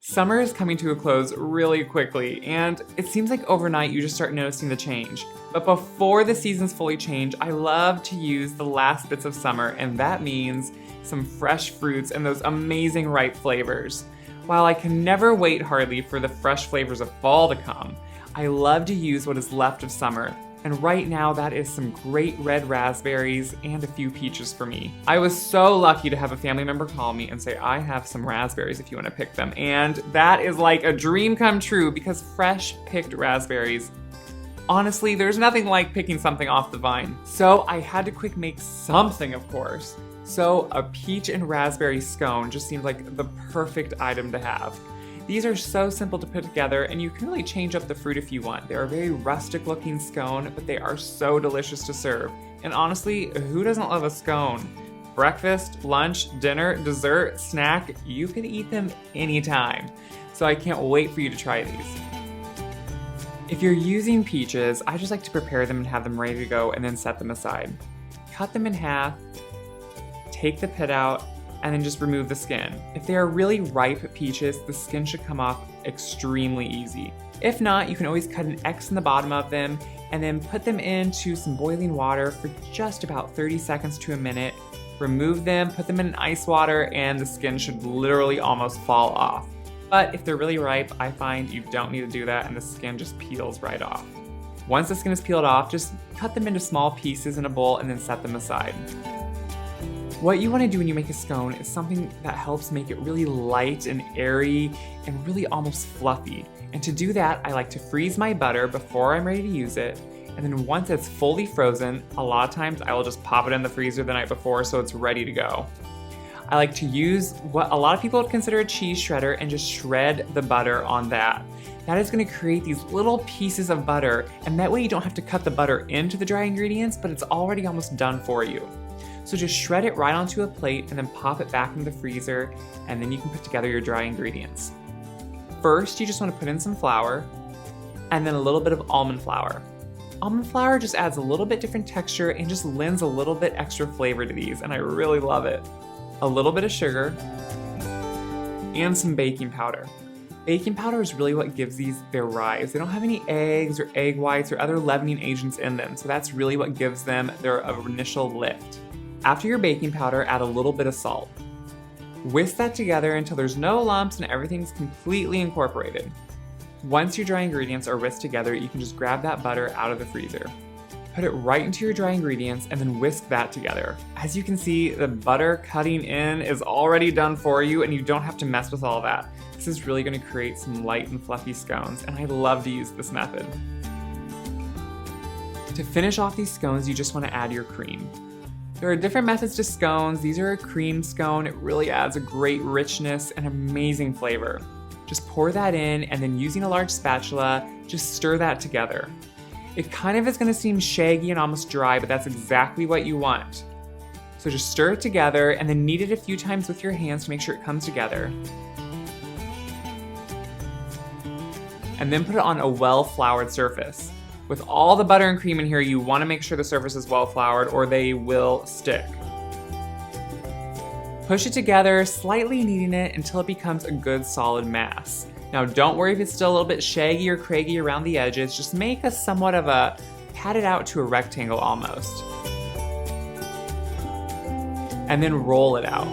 Summer is coming to a close really quickly, and it seems like overnight you just start noticing the change. But before the seasons fully change, I love to use the last bits of summer, and that means some fresh fruits and those amazing ripe flavors. While I can never wait hardly for the fresh flavors of fall to come, I love to use what is left of summer. And right now that is some great red raspberries and a few peaches for me. I was so lucky to have a family member call me and say, I have some raspberries if you want to pick them. And that is like a dream come true because fresh picked raspberries, honestly, there's nothing like picking something off the vine. So I had to quick make something, of course. So a peach and raspberry scone just seemed like the perfect item to have. These are so simple to put together, and you can really change up the fruit if you want. They are a very rustic looking scone, but they are so delicious to serve. And honestly, who doesn't love a scone? Breakfast, lunch, dinner, dessert, snack, you can eat them anytime. So I can't wait for you to try these. If you're using peaches, I just like to prepare them and have them ready to go and then set them aside. Cut them in half, take the pit out, and then just remove the skin. If they are really ripe peaches, the skin should come off extremely easy. If not, you can always cut an X in the bottom of them and then put them into some boiling water for just about 30 seconds to a minute. Remove them, put them in ice water, and the skin should literally almost fall off. But if they're really ripe, I find you don't need to do that and the skin just peels right off. Once the skin is peeled off, just cut them into small pieces in a bowl and then set them aside. What you want to do when you make a scone is something that helps make it really light and airy and really almost fluffy. And to do that, I like to freeze my butter before I'm ready to use it. And then once it's fully frozen, a lot of times I will just pop it in the freezer the night before so it's ready to go. I like to use what a lot of people would consider a cheese shredder and just shred the butter on that. That is going to create these little pieces of butter, and that way you don't have to cut the butter into the dry ingredients, but it's already almost done for you. So just shred it right onto a plate and then pop it back into the freezer, and then you can put together your dry ingredients. First, you just want to put in some flour and then a little bit of almond flour. Almond flour just adds a little bit different texture and just lends a little bit extra flavor to these, and I really love it. A little bit of sugar and some baking powder. Baking powder is really what gives these their rise. They don't have any eggs or egg whites or other leavening agents in them, so that's really what gives them their initial lift. After your baking powder, add a little bit of salt. Whisk that together until there's no lumps and everything's completely incorporated. Once your dry ingredients are whisked together, you can just grab that butter out of the freezer. Put it right into your dry ingredients and then whisk that together. As you can see, the butter cutting in is already done for you and you don't have to mess with all that. This is really going to create some light and fluffy scones, and I love to use this method. To finish off these scones, you just want to add your cream. There are different methods to scones. These are a cream scone. It really adds a great richness and amazing flavor. Just pour that in and then using a large spatula, just stir that together. It kind of is going to seem shaggy and almost dry, but that's exactly what you want. So just stir it together and then knead it a few times with your hands to make sure it comes together. And then put it on a well-floured surface. With all the butter and cream in here, you want to make sure the surface is well floured or they will stick. Push it together, slightly kneading it until it becomes a good solid mass. Now don't worry if it's still a little bit shaggy or craggy around the edges, just make a somewhat of a, pat it out to a rectangle almost. And then roll it out.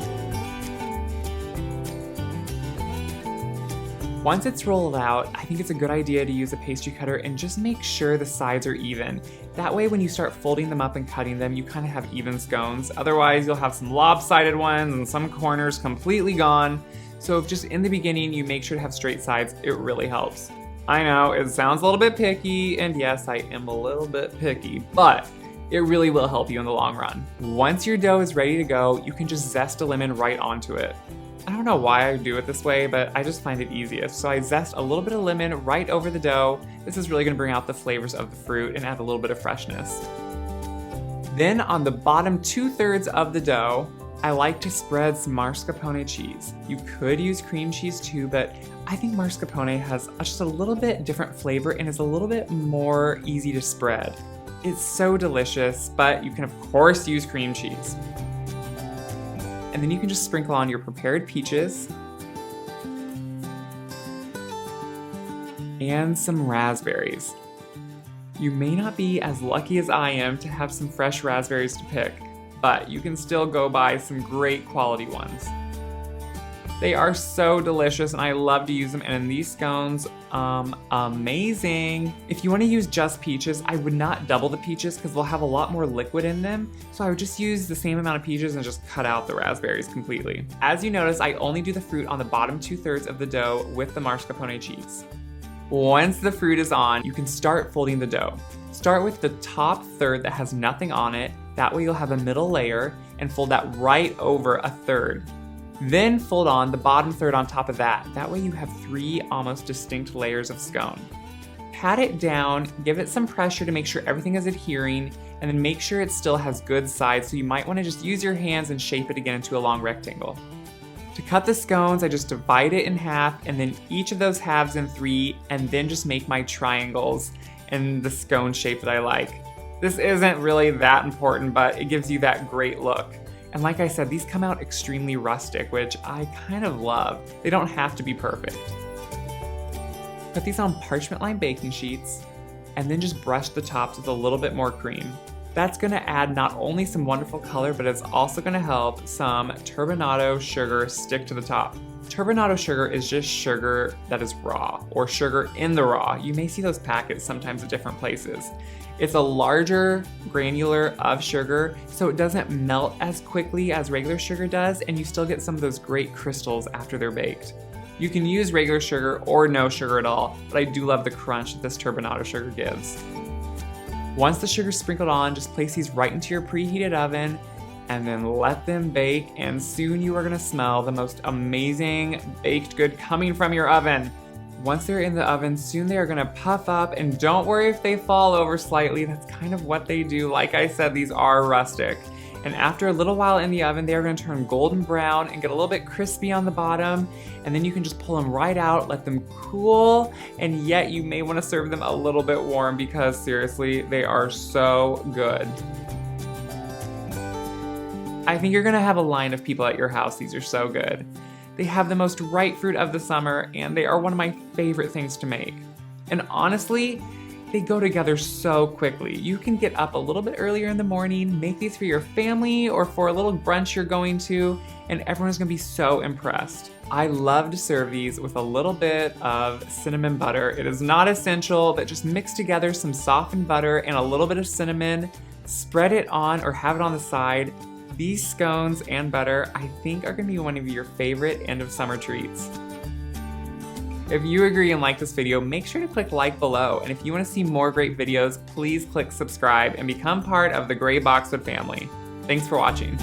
Once it's rolled out, I think it's a good idea to use a pastry cutter and just make sure the sides are even. That way when you start folding them up and cutting them, you kind of have even scones. Otherwise, you'll have some lopsided ones and some corners completely gone. So if just in the beginning you make sure to have straight sides, it really helps. I know, it sounds a little bit picky, and yes, I am a little bit picky, but it really will help you in the long run. Once your dough is ready to go, you can just zest a lemon right onto it. I don't know why I do it this way, but I just find it easiest. So I zest a little bit of lemon right over the dough. This is really going to bring out the flavors of the fruit and add a little bit of freshness. Then on the bottom 2/3 of the dough, I like to spread some mascarpone cheese. You could use cream cheese too, but I think mascarpone has just a little bit different flavor and is a little bit more easy to spread. It's so delicious, but you can of course use cream cheese. And then you can just sprinkle on your prepared peaches. and some raspberries. You may not be as lucky as I am to have some fresh raspberries to pick, but you can still go buy some great quality ones. They are so delicious and I love to use them, and in these scones, amazing. If you want to use just peaches, I would not double the peaches because they'll have a lot more liquid in them, so I would just use the same amount of peaches and just cut out the raspberries completely. As you notice, I only do the fruit on the bottom 2/3 of the dough with the mascarpone cheese. Once the fruit is on, you can start folding the dough. Start with the top third that has nothing on it, that way you'll have a middle layer, and fold that right over a third. Then fold on the bottom third on top of that. That way you have 3 almost distinct layers of scone. Pat it down, give it some pressure to make sure everything is adhering, and then make sure it still has good sides, so you might want to just use your hands and shape it again into a long rectangle. To cut the scones, I just divide it in half, and then each of those halves in 3, and then just make my triangles in the scone shape that I like. This isn't really that important, but it gives you that great look. And like I said, these come out extremely rustic, which I kind of love. They don't have to be perfect. Put these on parchment lined baking sheets, and then just brush the tops with a little bit more cream. That's gonna add not only some wonderful color, but it's also gonna help some turbinado sugar stick to the top. Turbinado sugar is just sugar that is raw, or sugar in the raw. You may see those packets sometimes at different places. It's a larger granular of sugar, so it doesn't melt as quickly as regular sugar does, and you still get some of those great crystals after they're baked. You can use regular sugar or no sugar at all, but I do love the crunch that this turbinado sugar gives. Once the sugar's sprinkled on, just place these right into your preheated oven and then let them bake, and soon you are gonna smell the most amazing baked good coming from your oven. Once they're in the oven, soon they are gonna puff up, and don't worry if they fall over slightly, that's kind of what they do. Like I said, these are rustic. And after a little while in the oven, they are gonna turn golden brown and get a little bit crispy on the bottom, and then you can just pull them right out, let them cool, and yet you may wanna serve them a little bit warm because seriously, they are so good. I think you're gonna have a line of people at your house. These are so good. They have the most ripe fruit of the summer, and they are one of my favorite things to make. And honestly, they go together so quickly. You can get up a little bit earlier in the morning, make these for your family or for a little brunch you're going to, and everyone's gonna be so impressed. I love to serve these with a little bit of cinnamon butter. It is not essential, but just mix together some softened butter and a little bit of cinnamon, spread it on or have it on the side. These scones and butter, I think, are gonna be one of your favorite end of summer treats. If you agree and like this video, make sure to click like below. And if you wanna see more great videos, please click subscribe and become part of the Gray Boxwood family. Thanks for watching.